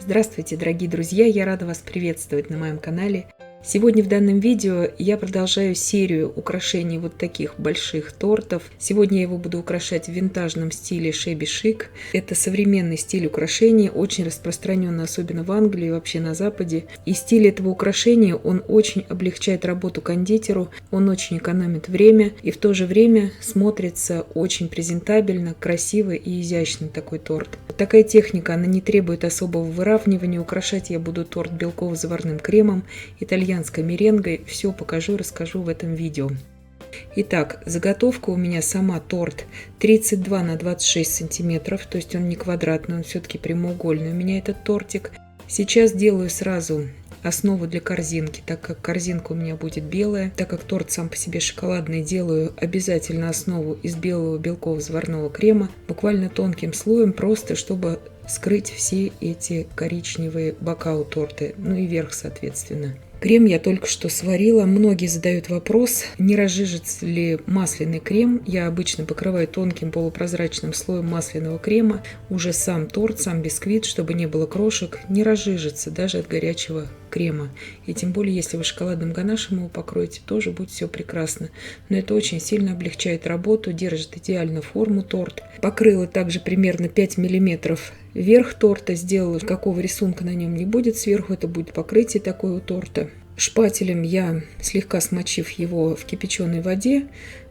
Здравствуйте, дорогие друзья! Я рада вас приветствовать на моем канале. Сегодня в данном видео я продолжаю серию украшений вот таких больших тортов. Сегодня я его буду украшать в винтажном стиле Shabby Chic. Это современный стиль украшений, очень распространенный, особенно в Англии и вообще на Западе. И стиль этого украшения, он очень облегчает работу кондитеру, он очень экономит время и в то же время смотрится очень презентабельно, красиво и изящно такой торт. Такая техника, она не требует особого выравнивания. Украшать я буду торт белково-заварным кремом, итальянской меренгой. Все покажу и расскажу в этом видео. Итак, заготовка у меня сама торт 32 на 26 сантиметров, то есть он не квадратный, он все-таки прямоугольный у меня этот тортик. Сейчас делаю сразу основу для корзинки, так как корзинка у меня будет белая. Так как торт сам по себе шоколадный, делаю обязательно основу из белого белково-заварного крема, буквально тонким слоем, просто чтобы скрыть все эти коричневые бока у торта, ну и верх соответственно. Крем я только что сварила. Многие задают вопрос, не разжижится ли масляный крем. Я обычно покрываю тонким полупрозрачным слоем масляного крема. Уже сам торт, сам бисквит, чтобы не было крошек, не разжижится даже от горячего крема. И тем более, если вы шоколадным ганашем его покроете, тоже будет все прекрасно. Но это очень сильно облегчает работу, держит идеально форму торт. Покрыла также примерно 5 миллиметров верх торта, сделала, какого рисунка на нем не будет сверху, это будет покрытие такое у торта. Шпателем я, слегка смочив его в кипяченой воде,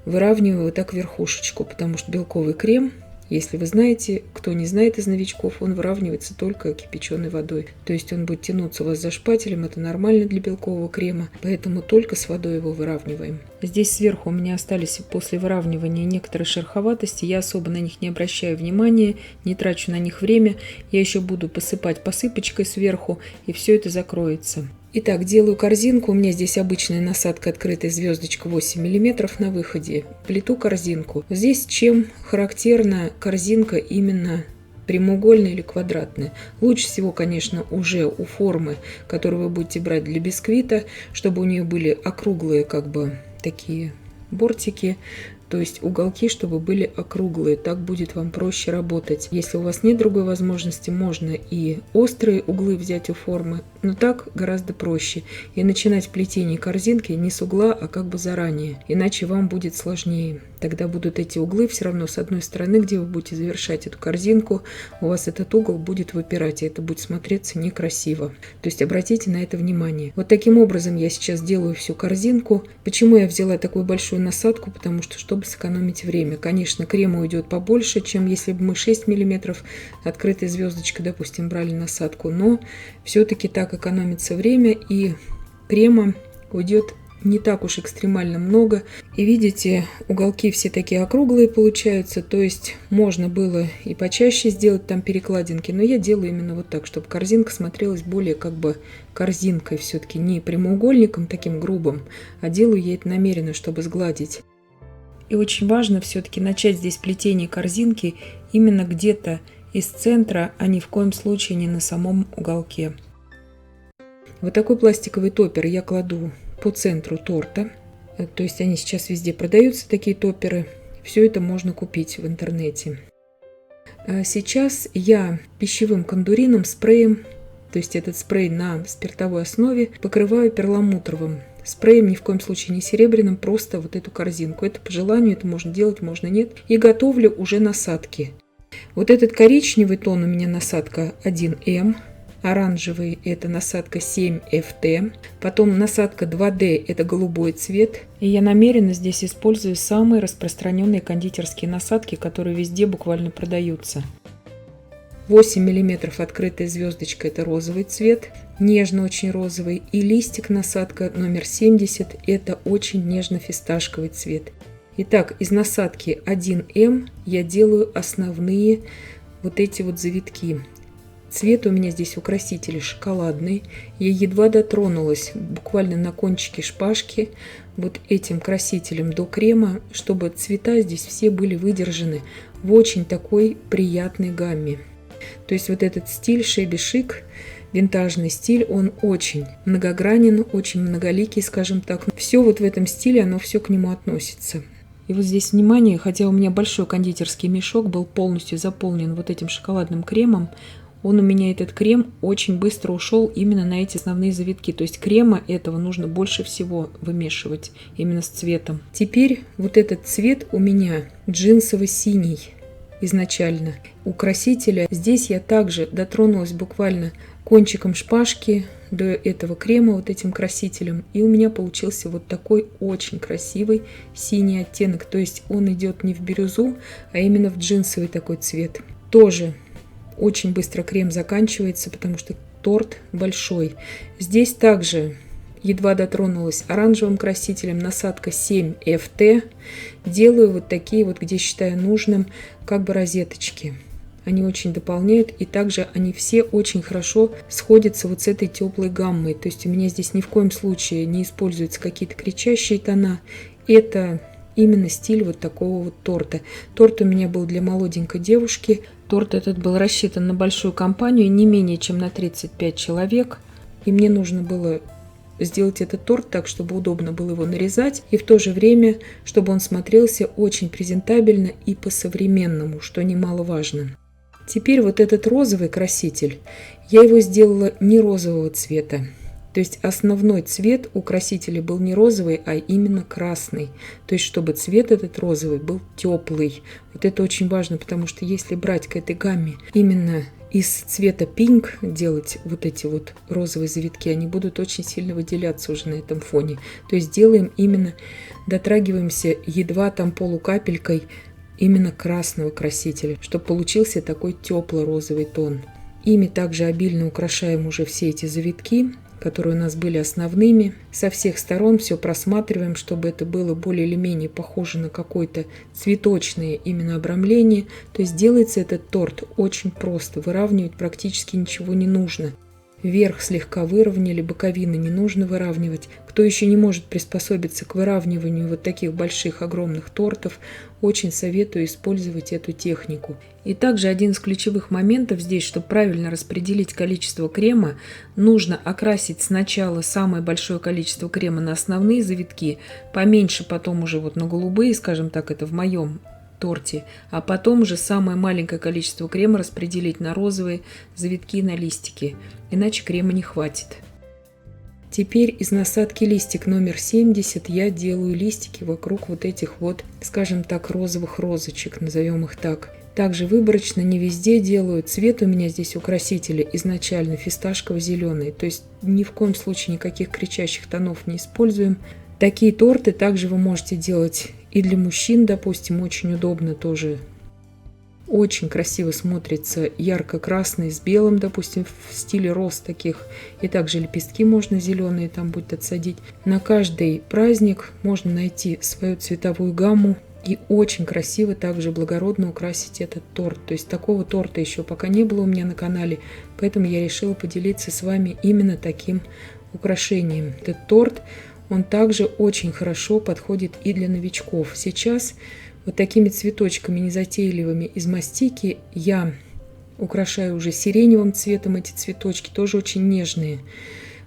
выравниваю вот так верхушечку, потому что белковый крем, если вы знаете, кто не знает из новичков, он выравнивается только кипяченой водой. То есть он будет тянуться у вас за шпателем, это нормально для белкового крема, поэтому только с водой его выравниваем. Здесь сверху у меня остались после выравнивания некоторые шероховатости, я особо на них не обращаю внимания, не трачу на них время. Я еще буду посыпать посыпочкой сверху, и все это закроется. Итак, делаю корзинку. У меня здесь обычная насадка открытая звездочка 8 мм на выходе. Плету корзинку. Здесь чем характерна корзинка именно прямоугольная или квадратная. Лучше всего, конечно, уже у формы, которую вы будете брать для бисквита, чтобы у нее были округлые как бы такие бортики. То есть уголки, чтобы были округлые, так будет вам проще работать. Если у вас нет другой возможности, можно и острые углы взять у формы, но так гораздо проще. И начинать плетение корзинки не с угла, а как бы заранее, иначе вам будет сложнее. Тогда будут эти углы все равно с одной стороны, где вы будете завершать эту корзинку, у вас этот угол будет выпирать, и это будет смотреться некрасиво. То есть обратите на это внимание. Вот таким образом я сейчас делаю всю корзинку. Почему я взяла такую большую насадку? Потому что, чтобы сэкономить время. Конечно, крема уйдет побольше, чем если бы мы 6 мм открытой звездочкой, допустим, брали насадку, но все-таки так экономится время, и крема уйдет не так уж экстремально много. И видите, уголки все такие округлые получаются, то есть можно было и почаще сделать там перекладинки, но я делаю именно вот так, чтобы корзинка смотрелась более как бы корзинкой, все-таки не прямоугольником таким грубым, а делаю я это намеренно, чтобы сгладить. И очень важно все-таки начать здесь плетение корзинки именно где-то из центра, а ни в коем случае не на самом уголке. Вот такой пластиковый топпер я кладу по центру торта. То есть они сейчас везде продаются, такие топперы. Все это можно купить в интернете. Сейчас я пищевым кондурином, спреем, то есть этот спрей на спиртовой основе, покрываю перламутровым спреем, ни в коем случае не серебряным, просто вот эту корзинку. Это по желанию, это можно делать, можно нет. И готовлю уже насадки. Вот этот коричневый тон у меня насадка 1М. Оранжевый – это насадка 7FT, потом насадка 2D – это голубой цвет. И я намеренно здесь использую самые распространенные кондитерские насадки, которые везде буквально продаются. 8 мм открытая звездочка – это розовый цвет, нежно очень розовый. И листик насадка номер 70 – это очень нежно-фисташковый цвет. Итак, из насадки 1М я делаю основные вот эти вот завитки. Цвет у меня здесь украситель шоколадный. Я едва дотронулась буквально на кончике шпажки вот этим красителем до крема, чтобы цвета здесь все были выдержаны в очень такой приятной гамме. То есть вот этот стиль Shabby Chic, винтажный стиль, он очень многогранен, очень многоликий, скажем так. Все вот в этом стиле, оно все к нему относится. И вот здесь внимание, хотя у меня большой кондитерский мешок был полностью заполнен вот этим шоколадным кремом, он у меня, этот крем, очень быстро ушел именно на эти основные завитки. То есть крема этого нужно больше всего вымешивать именно с цветом. Теперь вот этот цвет у меня джинсово-синий изначально. У красителя здесь я также дотронулась буквально кончиком шпажки до этого крема вот этим красителем. И у меня получился вот такой очень красивый синий оттенок. То есть он идет не в бирюзу, а именно в джинсовый такой цвет. Тоже очень быстро крем заканчивается, потому что торт большой. Здесь также едва дотронулась оранжевым красителем, насадка 7 FT. Делаю вот такие вот, где считаю нужным, как бы розеточки. Они очень дополняют, и также они все очень хорошо сходятся вот с этой теплой гаммой. То есть у меня здесь ни в коем случае не используются какие-то кричащие тона. Это именно стиль вот такого вот торта. Торт у меня был для молоденькой девушки. Торт этот был рассчитан на большую компанию, не менее чем на 35 человек. И мне нужно было сделать этот торт так, чтобы удобно было его нарезать, и в то же время, чтобы он смотрелся очень презентабельно и по-современному, что немаловажно. Теперь вот этот розовый краситель, я его сделала не розового цвета. То есть основной цвет у красителя был не розовый, а именно красный. То есть чтобы цвет этот розовый был теплый. Вот это очень важно, потому что если брать к этой гамме именно из цвета пинк делать вот эти вот розовые завитки, они будут очень сильно выделяться уже на этом фоне. То есть делаем именно, дотрагиваемся едва там полукапелькой именно красного красителя, чтобы получился такой тепло-розовый тон. Ими также обильно украшаем уже все эти завитки, которые у нас были основными. Со всех сторон все просматриваем, чтобы это было более или менее похоже на какое-то цветочное именно обрамление. То есть делается этот торт очень просто, выравнивать практически ничего не нужно. Верх слегка выровняли, боковины не нужно выравнивать. Кто еще не может приспособиться к выравниванию вот таких больших, огромных тортов, очень советую использовать эту технику. И также один из ключевых моментов здесь, чтобы правильно распределить количество крема, нужно окрасить сначала самое большое количество крема на основные завитки, поменьше потом уже вот на голубые, скажем так, это в моем торте, а потом уже самое маленькое количество крема распределить на розовые завитки и на листики, иначе крема не хватит. Теперь из насадки листик номер 70 я делаю листики вокруг вот этих вот, скажем так, розовых розочек, назовем их так. Также выборочно, не везде делаю. Цвет у меня здесь у красителя изначально фисташково-зеленый, то есть ни в коем случае никаких кричащих тонов не используем. Такие торты также вы можете делать и для мужчин, допустим, очень удобно тоже. Очень красиво смотрится ярко-красный с белым, допустим, в стиле роз таких. И также лепестки можно зеленые там будет отсадить. На каждый праздник можно найти свою цветовую гамму. И очень красиво также благородно украсить этот торт. То есть такого торта еще пока не было у меня на канале. Поэтому я решила поделиться с вами именно таким украшением. Этот торт, он также очень хорошо подходит и для новичков. Сейчас вот такими цветочками незатейливыми из мастики я украшаю уже сиреневым цветом эти цветочки, тоже очень нежные.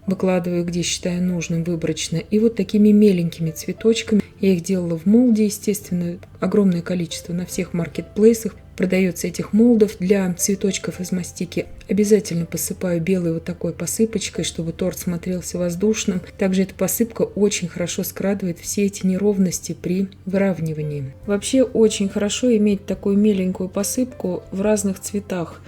Выкладываю, где считаю нужным, выборочно. И вот такими меленькими цветочками. Я их делала в молде, естественно, огромное количество на всех маркетплейсах. Продается этих молдов для цветочков из мастики. Обязательно посыпаю белой вот такой посыпочкой, чтобы торт смотрелся воздушным. Также эта посыпка очень хорошо скрадывает все эти неровности при выравнивании. Вообще очень хорошо иметь такую меленькую посыпку в разных цветах.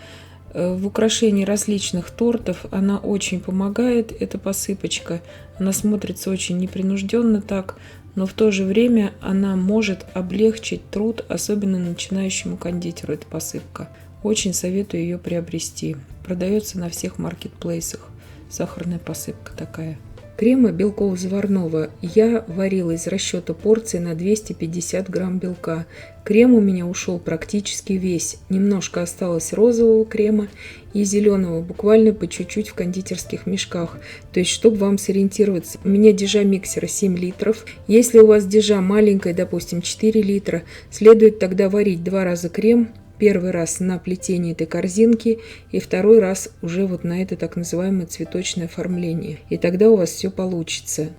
В украшении различных тортов она очень помогает, эта посыпочка. Она смотрится очень непринужденно так, но в то же время она может облегчить труд, особенно начинающему кондитеру эта посыпка. Очень советую ее приобрести. Продается на всех маркетплейсах. Сахарная посыпка такая. Крема белково-заварного я варила из расчета порции на 250 грамм белка. Крем у меня ушел практически весь. Немножко осталось розового крема и зеленого, буквально по чуть-чуть в кондитерских мешках. То есть, чтобы вам сориентироваться, у меня дежа миксера 7 литров. Если у вас дежа маленькая, допустим, 4 литра, следует тогда варить 2 раза крем. Первый раз на плетение этой корзинки и второй раз уже вот на это так называемое цветочное оформление. И тогда у вас все получится.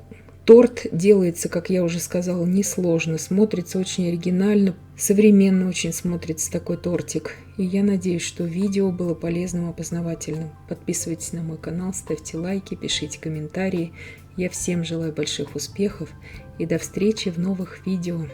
Торт делается, как я уже сказала, несложно. Смотрится очень оригинально, современно очень смотрится такой тортик. И я надеюсь, что видео было полезным и познавательным. Подписывайтесь на мой канал, ставьте лайки, пишите комментарии. Я всем желаю больших успехов и до встречи в новых видео.